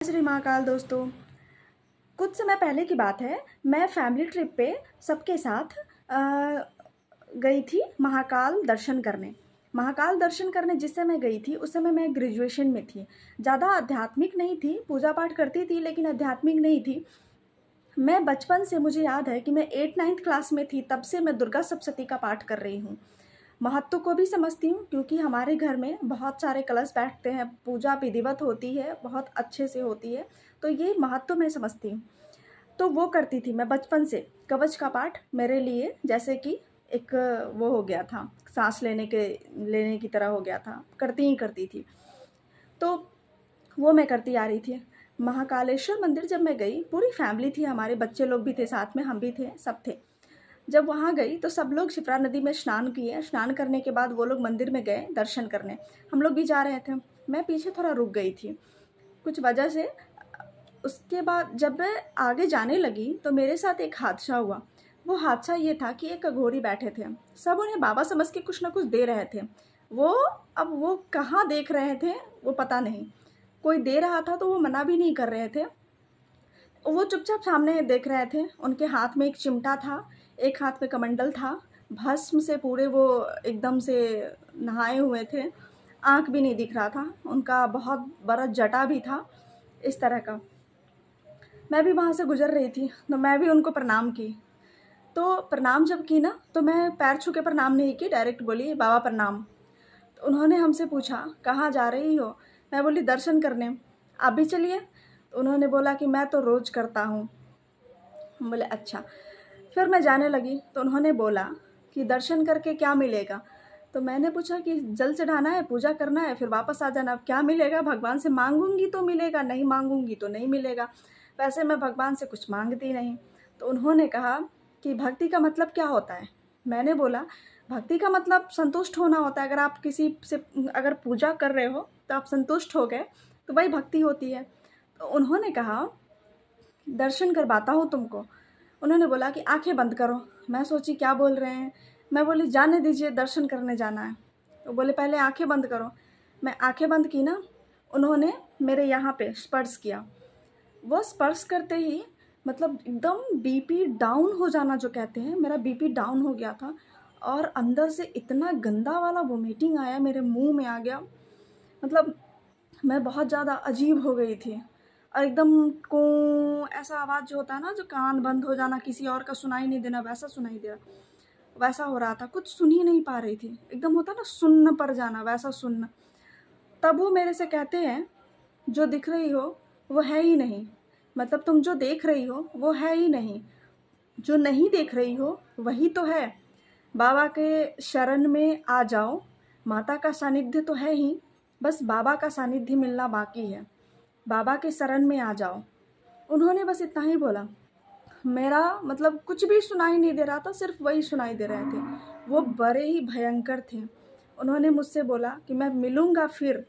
श्री महाकाल दोस्तों, कुछ समय पहले की बात है। मैं फैमिली ट्रिप पे सबके साथ गई थी महाकाल दर्शन करने। महाकाल दर्शन करने जिस समय गई थी उस समय मैं ग्रेजुएशन में थी। ज़्यादा आध्यात्मिक नहीं थी, पूजा पाठ करती थी लेकिन आध्यात्मिक नहीं थी। मैं बचपन से, मुझे याद है कि मैं 8-9 क्लास में थी, तब से मैं दुर्गा सप्तशती का पाठ कर रही हूँ। महत्व को भी समझती हूँ क्योंकि हमारे घर में बहुत सारे कलश बैठते हैं, पूजा विधिवत होती है, बहुत अच्छे से होती है, तो ये महत्व मैं समझती हूँ। तो वो करती थी मैं बचपन से। कवच का पाठ मेरे लिए जैसे कि एक वो हो गया था, सांस लेने की तरह हो गया था, करती थी। तो वो मैं करती आ रही थी। महाकालेश्वर मंदिर जब मैं गई, पूरी फैमिली थी, हमारे बच्चे लोग भी थे साथ में, हम भी थे, सब थे। जब वहाँ गई तो सब लोग शिप्रा नदी में स्नान किए। स्नान करने के बाद वो लोग मंदिर में गए दर्शन करने, हम लोग भी जा रहे थे। मैं पीछे थोड़ा रुक गई थी कुछ वजह से। उसके बाद जब मैं आगे जाने लगी तो मेरे साथ एक हादसा हुआ। वो हादसा ये था कि एक अघोरी बैठे थे, सब उन्हें बाबा समझ के कुछ ना कुछ दे रहे थे। अब वो कहाँ देख रहे थे वो पता नहीं, कोई दे रहा था तो वो मना भी नहीं कर रहे थे, वो चुपचाप सामने देख रहे थे। उनके हाथ में एक चिमटा था, एक हाथ में कमंडल था, भस्म से पूरे वो एकदम से नहाए हुए थे, आँख भी नहीं दिख रहा था उनका, बहुत बड़ा जटा भी था इस तरह का। मैं भी वहाँ से गुजर रही थी तो मैं भी उनको प्रणाम की। तो प्रणाम जब की ना तो मैं पैर छू के प्रणाम नहीं की, डायरेक्ट बोली बाबा प्रणाम। तो उन्होंने हमसे पूछा कहाँ जा रही हो। मैं बोली दर्शन करने, आप भी चलिए। तो उन्होंने बोला कि मैं तो रोज़ करता हूँ। हम बोले अच्छा। फिर मैं जाने लगी तो उन्होंने बोला कि दर्शन करके क्या मिलेगा। तो मैंने पूछा कि जल चढ़ाना है, पूजा करना है, फिर वापस आ जाना। अब क्या मिलेगा, भगवान से मांगूंगी तो मिलेगा, नहीं मांगूंगी तो नहीं मिलेगा। वैसे मैं भगवान से कुछ मांगती नहीं। तो उन्होंने कहा कि भक्ति का मतलब क्या होता है। मैंने बोला भक्ति का मतलब संतुष्ट होना होता है। अगर आप किसी से अगर पूजा कर रहे हो तो आप संतुष्ट हो गए तो वही भक्ति होती है। तो उन्होंने कहा दर्शन करवाता हूँ तुमको। उन्होंने बोला कि आंखें बंद करो। मैं सोची क्या बोल रहे हैं, मैं बोली जाने दीजिए, दर्शन करने जाना है। तो बोले पहले आंखें बंद करो। मैं आंखें बंद की ना, उन्होंने मेरे यहाँ पे स्पर्श किया। वो स्पर्श करते ही मतलब एकदम बीपी डाउन हो जाना जो कहते हैं, मेरा बीपी डाउन हो गया था। और अंदर से इतना गंदा वाला वोमिटिंग आया, मेरे मुंह में आ गया। मतलब मैं बहुत ज़्यादा अजीब हो गई थी। और एकदम को ऐसा आवाज़ जो होता है ना, जो कान बंद हो जाना, किसी और का सुनाई नहीं देना, वैसा सुनाई दे रहा, वैसा हो रहा था। कुछ सुन ही नहीं पा रही थी, एकदम होता ना सुन्न पर जाना, वैसा सुन्न। तब वो मेरे से कहते हैं जो दिख रही हो वो है ही नहीं, मतलब तुम जो देख रही हो वो है ही नहीं, जो नहीं देख रही हो वही तो है। बाबा के शरण में आ जाओ, माता का सानिध्य तो है ही, बस बाबा का सानिध्य मिलना बाकी है। बाबा के शरण में आ जाओ। उन्होंने बस इतना ही बोला। मेरा मतलब कुछ भी सुनाई नहीं दे रहा था, सिर्फ वही सुनाई दे रहे थे। वो बड़े ही भयंकर थे। उन्होंने मुझसे बोला कि मैं मिलूँगा फिर।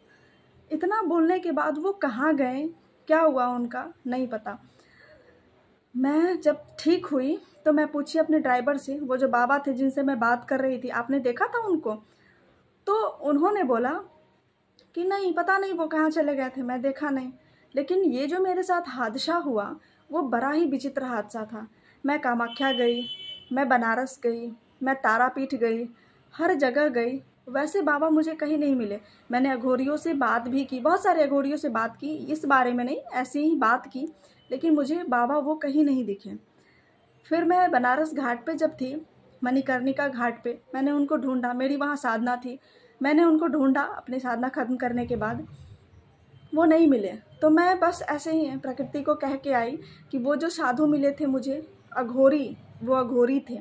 इतना बोलने के बाद वो कहाँ गए, क्या हुआ उनका नहीं पता। मैं जब ठीक हुई तो मैं पूछी अपने ड्राइवर से, वो जो बाबा थे जिनसे मैं बात कर रही थी, आपने देखा था उनको? तो उन्होंने बोला कि नहीं, पता नहीं वो कहाँ चले गए थे, मैं देखा नहीं। लेकिन ये जो मेरे साथ हादसा हुआ वो बड़ा ही विचित्र हादसा था। मैं कामाख्या गई, मैं बनारस गई, मैं तारापीठ गई, हर जगह गई, वैसे बाबा मुझे कहीं नहीं मिले। मैंने अघोरियों से बात भी की, बहुत सारे अघोरियों से बात की, इस बारे में नहीं, ऐसी ही बात की, लेकिन मुझे बाबा वो कहीं नहीं दिखे। फिर मैं बनारस घाट पे जब थी, मणिकर्णिका घाट पे, मैंने उनको ढूंढा, मेरी वहाँ साधना थी, मैंने उनको ढूंढा अपनी साधना ख़त्म करने के बाद, वो नहीं मिले। तो मैं बस ऐसे ही प्रकृति को कह के आई कि वो जो साधु मिले थे मुझे, अघोरी, वो अघोरी थे,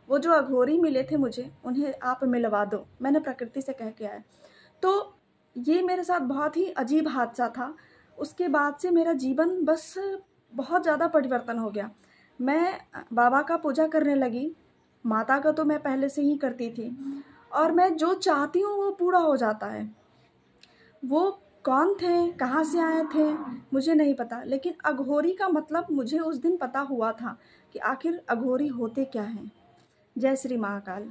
वो जो अघोरी मिले थे मुझे, उन्हें आप मिलवा दो, मैंने प्रकृति से कह के आया। तो ये मेरे साथ बहुत ही अजीब हादसा था। उसके बाद से मेरा जीवन बस बहुत ज़्यादा परिवर्तन हो गया। मैं बाबा का पूजा करने लगी, माता का तो मैं पहले से ही करती थी, और मैं जो चाहती हूँ वो पूरा हो जाता है। वो कौन थे, कहाँ से आए थे, मुझे नहीं पता, लेकिन अघोरी का मतलब मुझे उस दिन पता हुआ था कि आखिर अघोरी होते क्या हैं। जय श्री महाकाल।